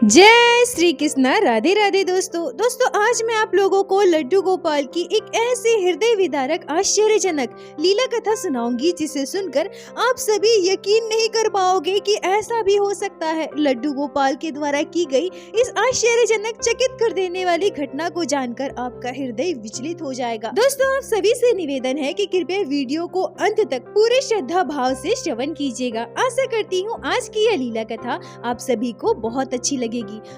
जय श्री कृष्णा। राधे राधे दोस्तों आज मैं आप लोगों को लड्डू गोपाल की एक ऐसी हृदय विदारक आश्चर्यजनक लीला कथा सुनाऊंगी जिसे सुनकर आप सभी यकीन नहीं कर पाओगे कि ऐसा भी हो सकता है। लड्डू गोपाल के द्वारा की गई इस आश्चर्यजनक चकित कर देने वाली घटना को जानकर आपका हृदय विचलित हो जाएगा। दोस्तों आप सभी से निवेदन है कि कृपया वीडियो को अंत तक पूरे श्रद्धा भाव से श्रवण कीजिएगा। आशा करती हूँ आज की यह लीला कथा आप सभी को बहुत अच्छी लगेगी,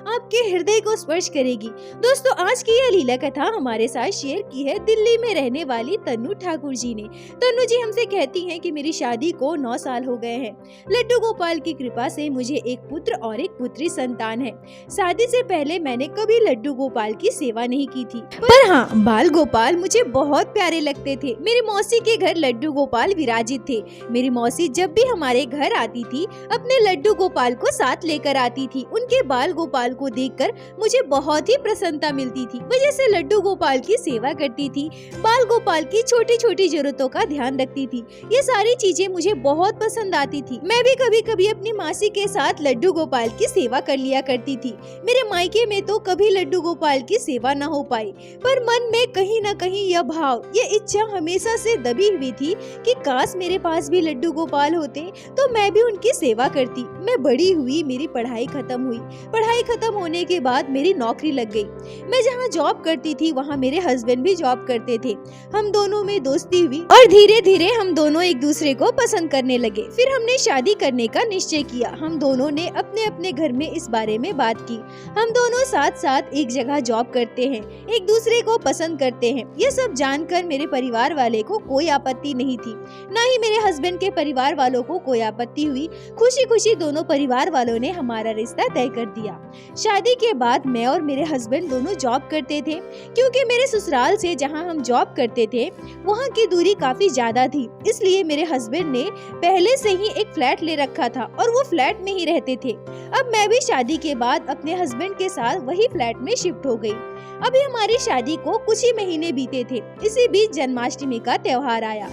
आपके हृदय को स्पर्श करेगी। दोस्तों आज की यह लीला कथा हमारे साथ शेयर की है दिल्ली में रहने वाली तन्नू ठाकुर जी ने। तन्नू जी हमसे कहती हैं कि मेरी शादी को 9 साल हो गए हैं। लड्डू गोपाल की कृपा से मुझे एक पुत्र और एक पुत्री संतान है। शादी से पहले मैंने कभी लड्डू गोपाल की सेवा नहीं की थी, पर हाँ बाल गोपाल मुझे बहुत प्यारे लगते थे। मेरी मौसी के घर लड्डू गोपाल विराजित थे। मेरी मौसी जब भी हमारे घर आती थी अपने लड्डू गोपाल को साथ लेकर आती थी। उनके बाल गोपाल को देखकर मुझे बहुत ही प्रसन्नता मिलती थी। वजह से लड्डू गोपाल की सेवा करती थी, बाल गोपाल की छोटी छोटी जरूरतों का ध्यान रखती थी। ये सारी चीजें मुझे बहुत पसंद आती थी। मैं भी कभी कभी अपनी मासी के साथ लड्डू गोपाल की सेवा कर लिया करती थी। मेरे मायके में तो कभी लड्डू गोपाल की सेवा न हो पाई, पर मन में कहीं न कहीं यह भाव, ये इच्छा हमेशा से दबी हुई थी कि काश मेरे पास भी लड्डू गोपाल होते तो मैं भी उनकी सेवा करती। मैं बड़ी हुई, मेरी पढ़ाई खत्म हुई। पढ़ाई खत्म होने के बाद मेरी नौकरी लग गई। मैं जहाँ जॉब करती थी वहाँ मेरे हस्बैंड भी जॉब करते थे। हम दोनों में दोस्ती हुई और धीरे धीरे हम दोनों एक दूसरे को पसंद करने लगे। फिर हमने शादी करने का निश्चय किया। हम दोनों ने अपने अपने घर में इस बारे में बात की। हम दोनों साथ साथ एक जगह जॉब करते हैं, एक दूसरे को पसंद करते हैं। यह सब जानकर मेरे परिवार वाले को कोई आपत्ति नहीं थी, न ही मेरे हस्बैंड के परिवार वालों को कोई आपत्ति हुई। खुशी खुशी दोनों परिवार वालों ने हमारा रिश्ता तय कर दिया। शादी के बाद मैं और मेरे हस्बैंड दोनों जॉब करते थे। क्योंकि मेरे ससुराल से जहां हम जॉब करते थे वहां की दूरी काफी ज्यादा थी, इसलिए मेरे हस्बैंड ने पहले से ही एक फ्लैट ले रखा था और वो फ्लैट में ही रहते थे। अब मैं भी शादी के बाद अपने हस्बैंड के साथ वही फ्लैट में शिफ्ट हो गई। अभी हमारी शादी को कुछ ही महीने बीते थे। इसी बीच जन्माष्टमी का त्योहार आया।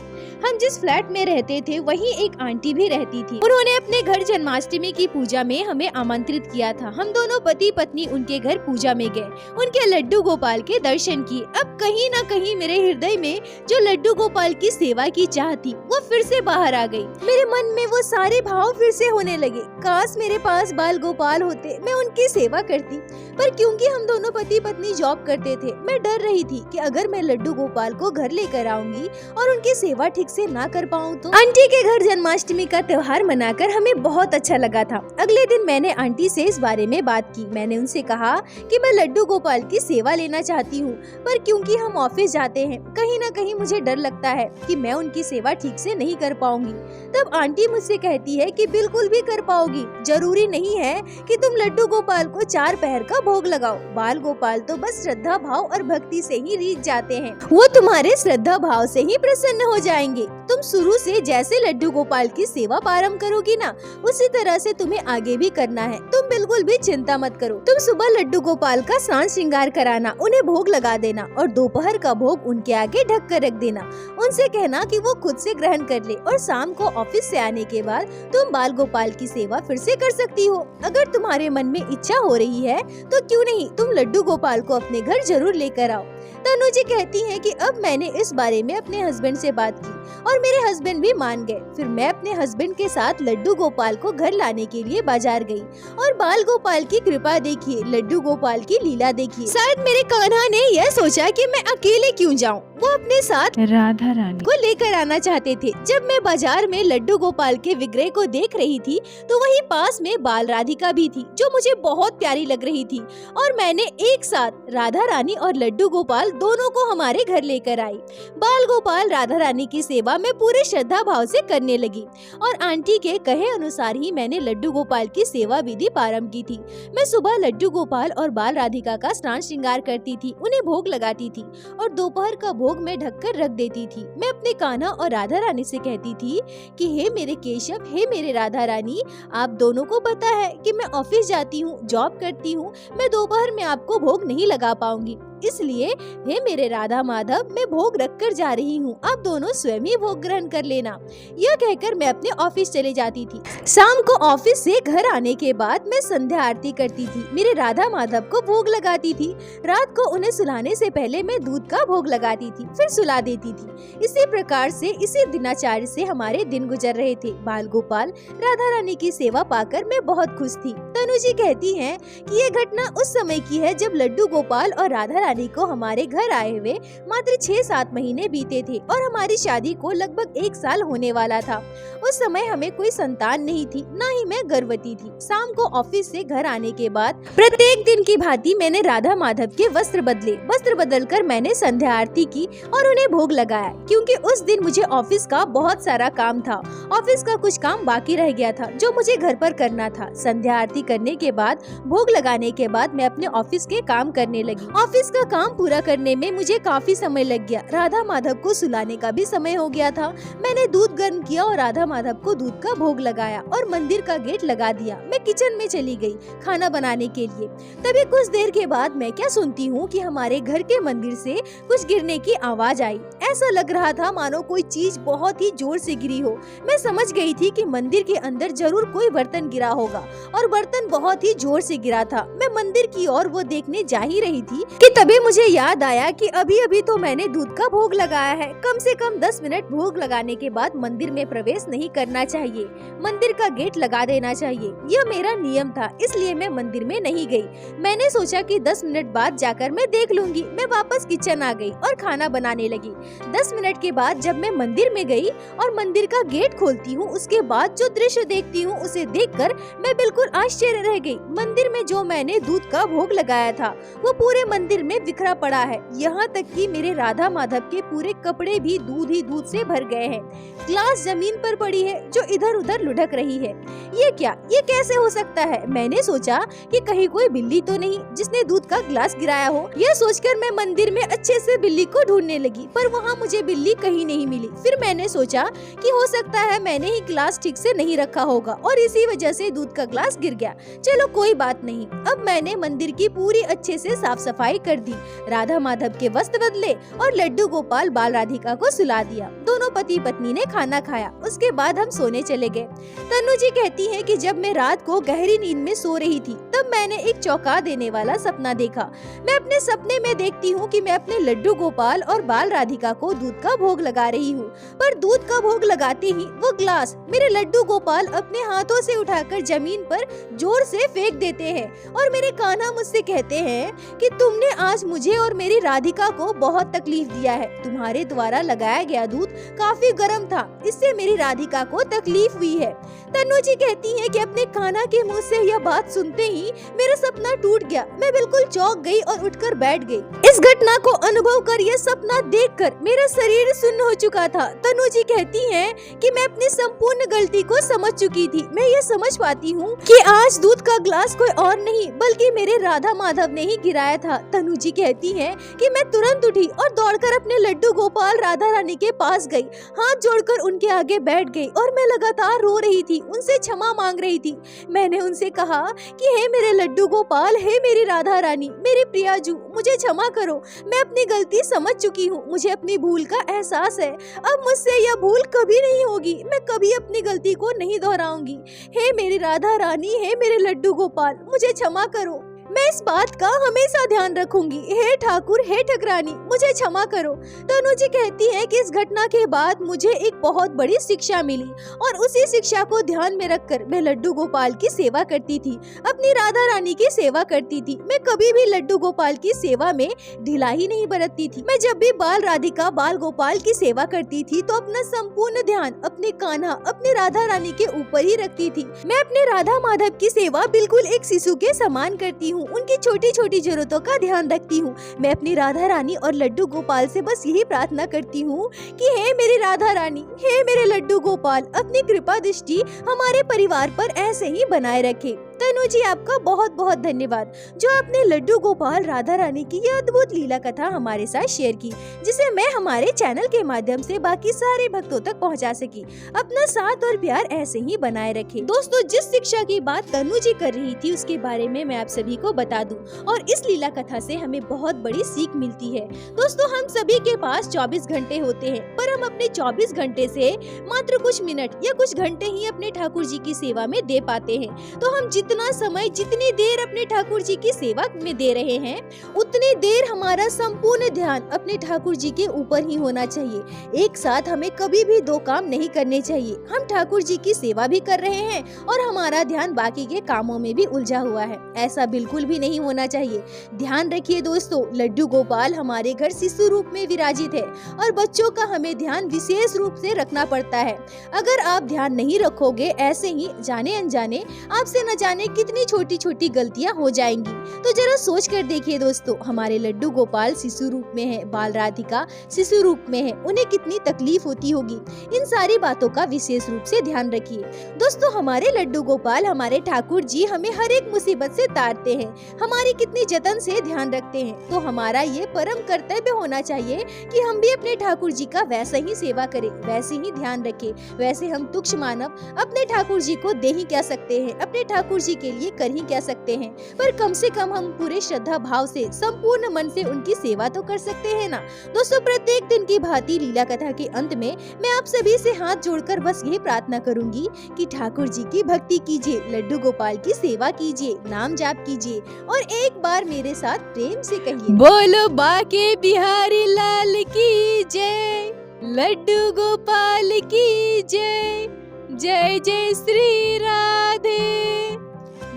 हम जिस फ्लैट में रहते थे वहीं एक आंटी भी रहती थी। उन्होंने अपने घर जन्माष्टमी की पूजा में हमें आमंत्रित किया था। हम दोनों पति पत्नी उनके घर पूजा में गए, उनके लड्डू गोपाल के दर्शन किए। अब कहीं न कहीं मेरे हृदय में जो लड्डू गोपाल की सेवा की चाह थी वो फिर से बाहर आ गई। मेरे मन में वो सारे भाव फिर से होने लगे। काश मेरे पास बाल गोपाल होते, मैं उनकी सेवा करती। पर क्योंकि हम दोनों पति पत्नी जॉब करते थे, मैं डर रही थी कि अगर मैं लड्डू गोपाल को घर लेकर आऊंगी और उनकी सेवा ठीक से ना कर पाऊं तो। आंटी के घर जन्माष्टमी का त्योहार मनाकर हमें बहुत अच्छा लगा था। अगले दिन मैंने आंटी से इस बारे में बात की। मैंने उनसे कहा कि मैं लड्डू गोपाल की सेवा लेना चाहती हूँ, पर क्योंकि हम ऑफिस जाते हैं कहीं न कहीं मुझे डर लगता है कि मैं उनकी सेवा ठीक से नहीं कर पाऊंगी। तब आंटी मुझसे कहती है कि बिल्कुल भी कर पाओगी, जरूरी नहीं है कि तुम लड्डू गोपाल को 4 पहर का भोग लगाओ। बाल गोपाल तो बस श्रद्धा भाव और भक्ति से ही रीझ जाते हैं, वो तुम्हारे श्रद्धा भाव से ही प्रसन्न हो जाएंगे। तुम शुरू से जैसे लड्डू गोपाल की सेवा प्रारंभ करोगी ना, उसी तरह से तुम्हें आगे भी करना है। तुम बिल्कुल भी चिंता मत करो। तुम सुबह लड्डू गोपाल का स्नान श्रृंगार कराना, उन्हें भोग लगा देना और दोपहर का भोग उनके आगे ढक कर रख देना। उनसे कहना कि वो खुद से ग्रहण कर ले और शाम को ऑफिस से आने के बाद तुम बाल गोपाल की सेवा फिर से कर सकती हो। अगर तुम्हारे मन में इच्छा हो रही है तो क्यों नहीं तुम लड्डू गोपाल को अपने घर जरूर लेकर आओ। तनु जी कहती हैं कि अब मैंने इस बारे में अपने हस्बैंड से बात की और मेरे हस्बैंड भी मान गए। फिर मैं अपने हस्बैंड के साथ लड्डू गोपाल को घर लाने के लिए बाजार गई और बाल गोपाल की कृपा देखिए, लड्डू गोपाल की लीला देखिए। शायद मेरे कान्हा ने यह सोचा कि मैं अकेले क्यों जाऊं, वो अपने साथ राधा रानी को लेकर आना चाहते थे। जब मैं बाजार में लड्डू गोपाल के विग्रह को देख रही थी तो वहीं पास में बाल राधिका भी थी जो मुझे बहुत प्यारी लग रही थी और मैंने एक साथ राधा रानी और लड्डू गोपाल दोनों को हमारे घर लेकर आई। बाल गोपाल राधा रानी की सेवा में पूरे श्रद्धा भाव से करने लगी और आंटी के कहे अनुसार ही मैंने लड्डू गोपाल की सेवा विधि प्रारंभ की थी। मैं सुबह लड्डू गोपाल और बाल राधिका का स्नान श्रृंगार करती थी, उन्हें भोग लगाती थी और दोपहर का भोग में ढककर रख देती थी। मैं अपने कान्हा और राधा रानी से कहती थी कि हे मेरे केशव, हे मेरे राधा रानी, आप दोनों को पता है कि मैं ऑफिस जाती हूँ, जॉब करती हूँ, मैं दोपहर में आपको भोग नहीं लगा पाऊंगी। इसलिए हे मेरे राधा माधव, मैं भोग रख कर जा रही हूँ, आप दोनों स्वयं ही भोग ग्रहण कर लेना। यह कहकर मैं अपने ऑफिस चले जाती थी। शाम को ऑफिस से घर आने के बाद मैं संध्या आरती करती थी, मेरे राधा माधव को भोग लगाती थी। रात को उन्हें सुलाने से पहले मैं दूध का भोग लगाती थी, फिर सुला देती थी। इसी प्रकार से, इसी दिनाचार्य से हमारे दिन गुजर रहे थे। बाल गोपाल राधा रानी की सेवा पाकर मैं बहुत खुश थी। तनु जी कहती हैं कि ये घटना उस समय की है जब लड्डू गोपाल और राधा रानी को हमारे घर आए हुए मात्र 6-7 महीने बीते थे और हमारी शादी को लगभग 1 साल होने वाला था। उस समय हमें कोई संतान नहीं थी, न ही मैं गर्भवती थी। शाम को ऑफिस से घर आने के बाद प्रत्येक दिन की भांति मैंने राधा माधव के वस्त्र बदले। वस्त्र बदलकर मैंने संध्या आरती की और उन्हें भोग लगाया, क्योंकि उस दिन मुझे ऑफिस का बहुत सारा काम था। ऑफिस का कुछ काम बाकी रह गया था जो मुझे घर पर करना था। संध्या आरती करने के बाद, भोग लगाने के बाद मैं अपने ऑफिस के काम करने लगी। ऑफिस का काम पूरा करने में मुझे काफी समय लग गया। राधा माधव को सुलाने का भी समय हो गया था। मैंने दूध गर्म किया और राधा माधव को दूध का भोग लगाया और मंदिर का गेट लगा दिया। मैं किचन में चली गई खाना बनाने के लिए। तभी कुछ देर के बाद मैं क्या सुनती हूँ कि हमारे घर के मंदिर से कुछ गिरने की आवाज आई। ऐसा लग रहा था मानो कोई चीज बहुत ही जोर से गिरी हो। मैं समझ गई थी कि मंदिर के अंदर जरूर कोई बर्तन गिरा होगा और बर्तन बहुत ही जोर से गिरा था। मैं मंदिर की ओर वो देखने जा ही रही थी कि तभी मुझे याद आया कि अभी अभी तो मैंने दूध का भोग लगाया है। कम से कम 10 मिनट भोग लगाने के बाद मंदिर में प्रवेश नहीं करना चाहिए, मंदिर का गेट लगा देना चाहिए। यह मेरा नियम था, इसलिए मैं मंदिर में नहीं गई। मैंने सोचा कि 10 मिनट बाद जाकर मैं देख लूंगी। मैं वापस किचन आ गई और खाना बनाने लगी। 10 मिनट के बाद जब मैं मंदिर में गई और मंदिर का गेट खोलती हूँ, उसके बाद जो दृश्य देखती हूँ उसे देखकर मैं बिल्कुल आश्चर्य रह गई। मंदिर में जो मैंने दूध का भोग लगाया था वो पूरे मंदिर में बिखरा पड़ा है। यहाँ तक कि मेरे राधा माधव के पूरे कपड़े भी दूध ही दूध से भर गए हैं। ग्लास जमीन पर पड़ी है जो इधर उधर लुढ़क रही है। ये क्या, ये कैसे हो सकता है? मैंने सोचा कि कहीं कोई बिल्ली तो नहीं जिसने दूध का ग्लास गिराया हो। यह सोचकर मैं मंदिर में अच्छे से बिल्ली को ढूंढने लगी, पर वहाँ मुझे बिल्ली कहीं नहीं मिली। फिर मैंने सोचा कि हो सकता है मैंने ही ग्लास ठीक से नहीं रखा होगा और इसी वजह से दूध का ग्लास गिर गया। चलो कोई बात नहीं। अब मैंने मंदिर की पूरी अच्छे से साफ सफाई कर दी, राधा माधव के वस्त्र बदले और लड्डू गोपाल बाल राधिका को सुला दिया। दोनों पति पत्नी ने खाना खाया। उसके बाद हम सोने चले गए। तनु जी कहती है कि जब मैं रात को गहरी नींद में सो रही थी तब मैंने एक चौंका देने वाला सपना देखा। मैं अपने सपने में देखती हूँ कि मैं अपने लड्डू गोपाल और बाल राधिका को दूध का भोग लगा रही हूँ, पर दूध का भोग लगाते ही वो ग्लास मेरे लड्डू गोपाल अपने हाथों से उठाकर जमीन पर जोर से फेंक देते हैं और मेरे कान्हा मुझसे कहते हैं कि तुमने आज मुझे और मेरी राधिका को बहुत तकलीफ दिया है। तुम्हारे द्वारा लगाया गया दूध काफी गर्म था, इससे मेरी राधिका को तकलीफ हुई है। तनु जी कहती हैं कि अपने कान्हा के मुंह से यह बात सुनते ही मेरा सपना टूट गया। मैं बिल्कुल चौंक गई और उठकर बैठ गई। इस घटना को अनुभव कर, यह सपना देखकर मेरा शरीर सुन्न हो चुका था। तनु जी कहती हैं कि मैं अपनी संपूर्ण गलती को समझ चुकी थी। मैं ये समझ पाती हूँ कि आज दूध का ग्लास कोई और नहीं बल्कि मेरे राधा माधव ने ही गिराया था। तनु जी कहती हैं कि मैं तुरंत उठी और दौड़कर अपने लड्डू गोपाल राधा रानी के पास गई, हाथ जोड़कर उनके आगे बैठ गई और मैं लगातार रो रही थी, उनसे क्षमा मांग रही थी। मैंने उनसे कहा कि हे मेरे लड्डू गोपाल, हे मेरी राधा रानी, मेरी प्रियाजू, मुझे क्षमा करो। मैं अपनी गलती समझ चुकी हूँ, मुझे अपनी भूल का एहसास है। अब मुझसे यह भूल कभी नहीं होगी, मैं कभी अपनी गलती को नहीं दोहराऊंगी। हे मेरी राधा रानी, हे मेरे लड्डू गोपाल, मुझे क्षमा करो। मैं इस बात का हमेशा ध्यान रखूंगी। हे ठाकुर, हे ठकरानी, मुझे क्षमा करो। तनु जी कहती है कि इस घटना के बाद मुझे एक बहुत बड़ी शिक्षा मिली और उसी शिक्षा को ध्यान में रखकर मैं लड्डू गोपाल की सेवा करती थी, अपनी राधा रानी की सेवा करती थी। मैं कभी भी लड्डू गोपाल की सेवा में ढिलाई नहीं बरतती थी। मैं जब भी बाल राधिका, बाल गोपाल की सेवा करती थी तो अपना संपूर्ण ध्यान अपने कान्हा, अपने राधा रानी के ऊपर ही रखती थी। मैं अपने राधा माधव की सेवा बिल्कुल एक शिशु के समान करती हूँ, उनकी छोटी छोटी जरूरतों का ध्यान रखती हूँ। मैं अपनी राधा रानी और लड्डू गोपाल से बस यही प्रार्थना करती हूँ कि हे मेरी राधा रानी, हे मेरे लड्डू गोपाल, अपनी कृपा दृष्टि हमारे परिवार पर ऐसे ही बनाए रखे। तनु जी, आपका बहुत बहुत धन्यवाद जो आपने लड्डू गोपाल राधा रानी की यह अद्भुत लीला कथा हमारे साथ शेयर की, जिसे मैं हमारे चैनल के माध्यम से बाकी सारे भक्तों तक पहुंचा सकी। अपना साथ और प्यार ऐसे ही बनाए रखें। दोस्तों, जिस शिक्षा की बात तनु जी कर रही थी उसके बारे में मैं आप सभी को बता दूं, और इस लीला कथा से हमें बहुत बड़ी सीख मिलती है। दोस्तों, हम सभी के पास 24 घंटे होते हैं, पर हम अपने 24 घंटे से मात्र कुछ मिनट या कुछ घंटे ही अपने ठाकुर जी की सेवा में दे पाते हैं। तो हम जितना समय, जितनी देर अपने ठाकुर जी की सेवा में दे रहे हैं, उतनी देर हमारा संपूर्ण ध्यान अपने ठाकुर जी के ऊपर ही होना चाहिए। एक साथ हमें कभी भी दो काम नहीं करने चाहिए। हम ठाकुर जी की सेवा भी कर रहे हैं और हमारा ध्यान बाकी के कामों में भी उलझा हुआ है। ऐसा बिल्कुल भी नहीं होना चाहिए। ध्यान रखिए दोस्तों, लड्डू गोपाल हमारे घर शिशु रूप में विराजित है और बच्चों का हमें ध्यान विशेष रूप से रखना पड़ता है। अगर आप ध्यान नहीं रखोगे, ऐसे ही जाने अनजाने आपसे न जाने कितनी छोटी छोटी गलतियां हो जाएंगी। तो जरा सोच कर देखिए दोस्तों, हमारे लड्डू गोपाल शिशु रूप में है, बाल राधिका शिशु रूप में है, उन्हें कितनी तकलीफ होती होगी। इन सारी बातों का विशेष रूप से ध्यान रखिए। दोस्तों, हमारे लड्डू गोपाल, हमारे ठाकुर जी हमें हर एक मुसीबत से तारते हैं, हमारी कितनी जतन से ध्यान रखते हैं। तो हमारा ये परम कर्तव्य होना चाहिए कि हम भी अपने ठाकुर जी का वैसा ही सेवा करें, वैसे ही ध्यान रखें। वैसे हम तुच्छ मानव अपने ठाकुर जी को दे ही क्या सकते हैं, अपने ठाकुर जी के लिए कर ही क्या सकते हैं, पर कम से कम हम पूरे श्रद्धा भाव से, संपूर्ण मन से उनकी सेवा तो कर सकते हैं ना। दोस्तों, प्रत्येक दिन की भांति लीला कथा के अंत में मैं आप सभी से हाथ जोड़कर बस यही प्रार्थना करूंगी कि ठाकुर जी की भक्ति कीजिए, लड्डू गोपाल की सेवा कीजिए, नाम जाप कीजिए और एक बार मेरे साथ प्रेम से कहिए, बोलो बाके बिहारी लाल की जय, लड्डू गोपाल की जय, जय जय श्री राधे।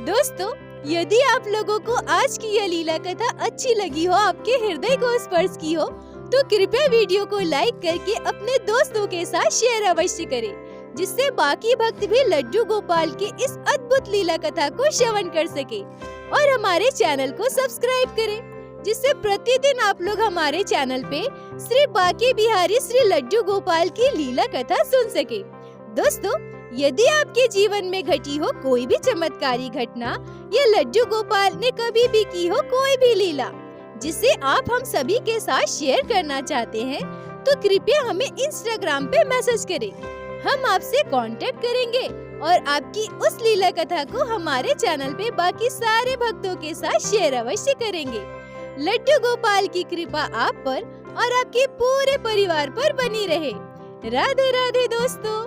दोस्तों, यदि आप लोगों को आज की यह लीला कथा अच्छी लगी हो, आपके हृदय को स्पर्श की हो, तो कृपया वीडियो को लाइक करके अपने दोस्तों के साथ शेयर अवश्य करें, जिससे बाकी भक्त भी लड्डू गोपाल के इस अद्भुत लीला कथा को श्रवण कर सके। और हमारे चैनल को सब्सक्राइब करें, जिससे प्रतिदिन आप लोग हमारे चैनल पे श्री बाके बिहारी श्री लड्डू गोपाल की लीला कथा सुन सके। दोस्तों, यदि आपके जीवन में घटी हो कोई भी चमत्कारी घटना या लड्डू गोपाल ने कभी भी की हो कोई भी लीला जिसे आप हम सभी के साथ शेयर करना चाहते हैं, तो कृपया हमें इंस्टाग्राम पे मैसेज करें। हम आपसे कांटेक्ट करेंगे और आपकी उस लीला कथा को हमारे चैनल पे बाकी सारे भक्तों के साथ शेयर अवश्य करेंगे। लड्डू गोपाल की कृपा आप पर और आपके पूरे परिवार पर बनी रहे। राधे राधे दोस्तों।